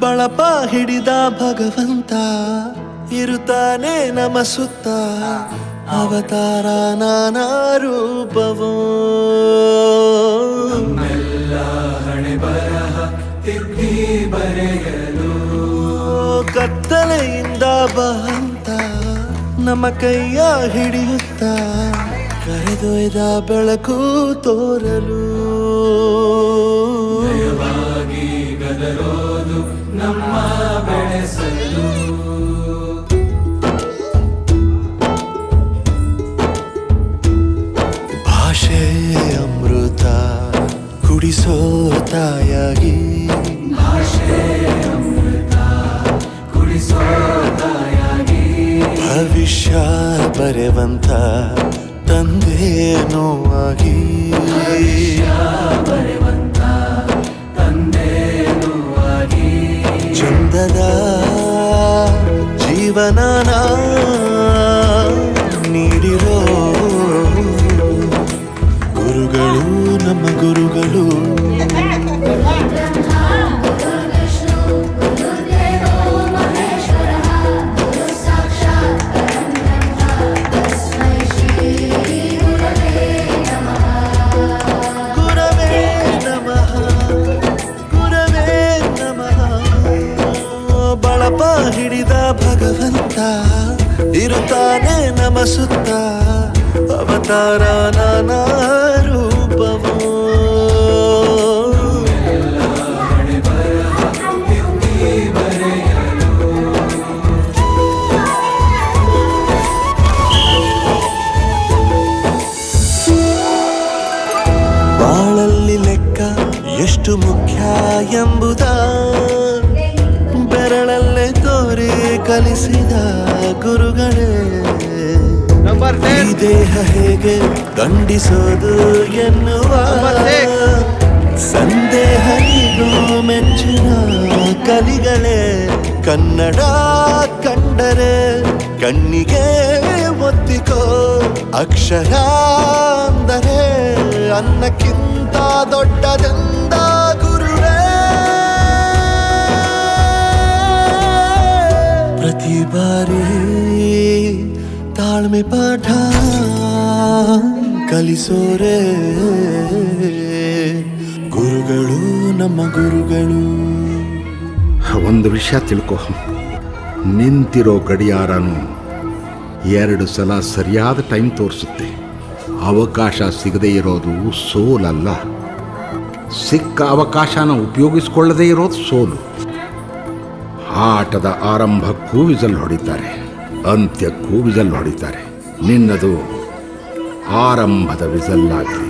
ಬಳಪ ಹಿಡಿದ ಭಗವಂತ ಇರುತ್ತಾನೆ ನಮ ಸುತ್ತ, ಅವತಾರ ನಾನಾ ರೂಪವೋ. ನಮ್ಮೆಲ್ಲ ಹಣೆ ಬರಹ ತಿದ್ದಿ ಬರೆಯಲು ಕತ್ತಲೆಯಿಂದ ಬಹಂತ ನಮ್ಮ ಕೈಯ ಹಿಡಿಯುತ್ತ, ಕರೆದೊಯ್ದ ಬೆಳಕು ತೋರಲು. ಭಯವಾಗಿ ಗದರೋದು ನಮ್ಮ ಬೆಳೆಸಲು. ಭಾಷೆ ಅಮೃತ ಕುಡಿಸೋ ತಾಯಾಗಿ, ಭಾಷೆ ಅಮೃತ ಕುಡಿಸೋ ತಾಯಾಗಿ, ಭವಿಷ್ಯ ಬರೆವಂತ ತಂದೇನೋ ಆಗಿ, ಬರೆವಂತ ತಂದೇನೂ ಆಗಿ. ಚಂದದ ಜೀವನನ ನೀಡಿರೋ ಗುರುಗಳು ನಮ್ಮ ಗುರುಗಳು. ಬಳಪ ಹಿಡಿದ ಭಗವಂತ ಇರುತ್ತಾನೆ ನಮ ಸುತ್ತ, ಅವತಾರ ನಾನಾ ರೂಪವೋ. ಬಾಳಲ್ಲಿ ಲೆಕ್ಕ ಎಷ್ಟು ಮುಖ್ಯ ಎಂಬುದ ಬೆರಳಲ್ಲೇ ತೋರಿ ಕಲಿಸಿದ ಗುರುಗಳೇ. ಈ ದೇಹ ಹೇಗೆ ದಂಡಿಸೋದು ಎನ್ನುವ ಸಂದೇಹನಿಗೂ ಮೆಚ್ಚಿನ ಕಲಿಗಳೇ. ಕನ್ನಡ ಕಂಡರೆ ಕಣ್ಣಿಗೆ ಒತ್ತಿಕೋ, ಅಕ್ಷರ ಅಂದರೆ ಅನ್ನಕ್ಕಿಂತ ದೊಡ್ಡದೆಂದ ಗುರುವೇ. ಪ್ರತಿ ಬಾರಿ ತಾಳ್ಮೆ ಪಾಠ ಕಲಿಸೋರೆ ಗುರುಗಳು ನಮ್ಮ ಗುರುಗಳು. ಒಂದು ವಿಷಯ ತಿಳ್ಕೊ, ನಿಂತಿರೋ ಗಡಿಯಾರನು 2 ಸಲ ಸರಿಯಾದ ಟೈಮ್ ತೋರಿಸುತ್ತೆ. ಅವಕಾಶ ಸಿಗದೇ ಇರೋದು ಸೋಲಲ್ಲ, ಸಿಕ್ಕ ಅವಕಾಶನ ಉಪಯೋಗಿಸ್ಕೊಳ್ಳದೇ ಇರೋದು ಸೋಲು. ಆಟದ ಆರಂಭಕ್ಕೂ ವಿಸಲ್ ಹೊಡಿತಾರೆ, ಅಂತ್ಯಕ್ಕೂ ವಿಸಲ್ ಹೊಡಿತಾರೆ. ನಿನ್ನದು ಆರಂಭದ ವಿಸಲ್ ಆಗಲಿ.